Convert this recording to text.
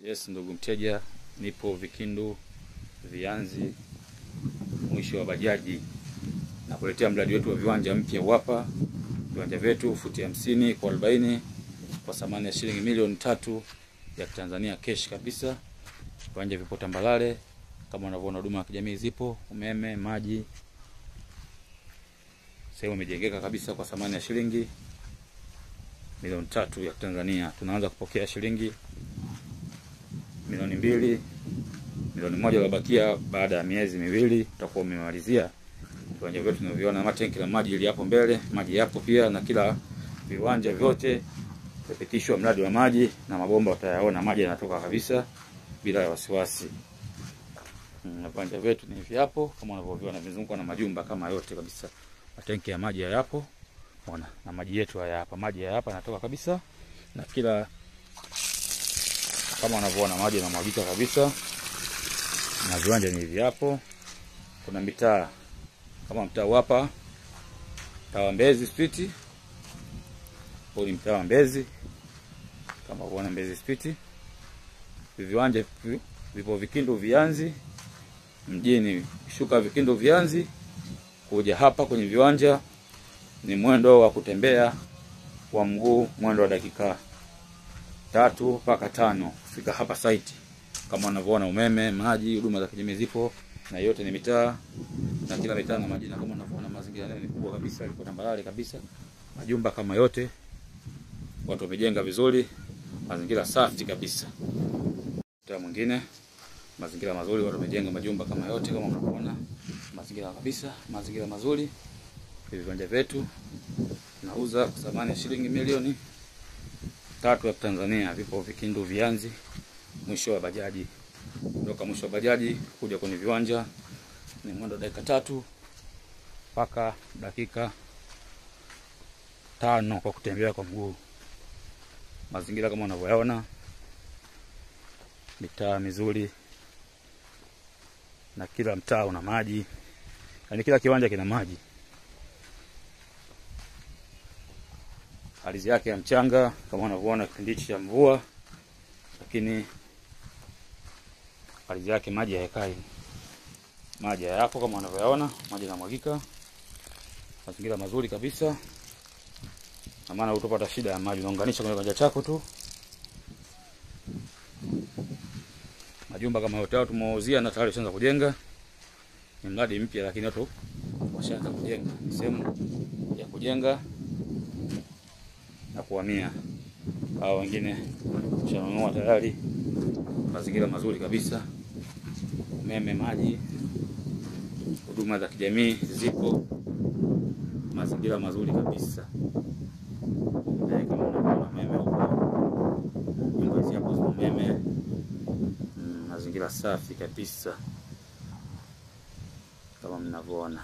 Yes, ndugu mteja, nipo Vikindu Vianzi mwisho wa bajaji. Nakuletea mradi wetu wa viwanja mpya hapa. Viwanja vyetu futi 50 kwa 40 kwa thamani ya shilingi milioni 3 ya Tanzania cash kabisa. Viwanja vipo tambalale, kama unavyoona huduma ya kijamii zipo, umeme, maji. Sehemu imejengeka kabisa kwa thamani ya shilingi milioni 3 ya Tanzania. Tunaanza kupokea shilingi milioni 2, milioni 1 labakia baada ya miezi miwili tutakuwa umemalizia. Viwanja vyetu tunaviona matenki la maji ili hapo mbele, maji yapo pia, na kila viwanja vyote kupitishwa mradi wa maji na mabomba utayaona maji yanatoka kabisa bila wasiwasi. Viwanja vyetu ni hivi hapo kama unavyoviona, vizunguka na majumba kama yote kabisa. Matenki ya maji hayapo, unaona, na maji yetu haya hapa, maji haya hapa yanatoka kabisa, na kila kama unavyoona maji yanamwagika kabisa. Na viwanja ni hivi hapo. Kuna mitaa kama mtaa hapa, mtaa wa Mbezi Street. Huu ni mtaa wa Mbezi, kama unaona Mbezi Street. Viwanja vipo Vikindu Vianzi mjini. Shuka Vikindu Vianzi kuja hapa kwenye viwanja ni mwendo wa kutembea kwa mguu, mwendo wa dakika 3 mpaka 5 fika hapa site. Kama unavyoona umeme, maji, huduma za kijamii zipo, na yote ni mitaa, na kila mitaa na majina. Kama unavyoona mazingira ni kubwa kabisa, liko tambalale kabisa, majumba kama yote, watu wamejenga vizuri, mazingira safi kabisa. Mtaa mwingine mazingira mazuri, watu wamejenga majumba kama yote, kama unavyoona mazingira kabisa, mazingira mazuri. Viwanja vyetu nauza kwa thamani ya shilingi milioni 3 ya Tanzania. Vipo Vikindu Vianzi mwisho wa bajaji. Kutoka mwisho wa bajaji kuja kwenye viwanja ni mwendo dakika 3 mpaka dakika 5 kwa kutembea kwa mguu. Mazingira kama unavyoona, mitaa mizuri, na kila mtaa una maji, yaani kila kiwanja kina maji. Ardhi yake ya mchanga kama unavyoona kipindi cha mvua, lakini ardhi yake maji hayakai. Maji hayapo kama unavyoona, maji yanamwagika. Mazingira mazuri kabisa. Na maana utapata shida ya maji, unaunganisha kwenye kiwanja chako tu. Majumba kama yote tumewauzia na tayari tunaanza kujenga. Ni mradi mpya lakini watu washaanza kujenga. Ni sehemu ya kujenga na kuhamia. Hao wengine washanunua tayari. Mazingira mazuri kabisa. Umeme, maji, huduma za kijamii zipo. Mazingira mazuri kabisa. Kama unaona umeme huko, nyumba hizi hapo za umeme. Mazingira safi kabisa kama mnavyoona.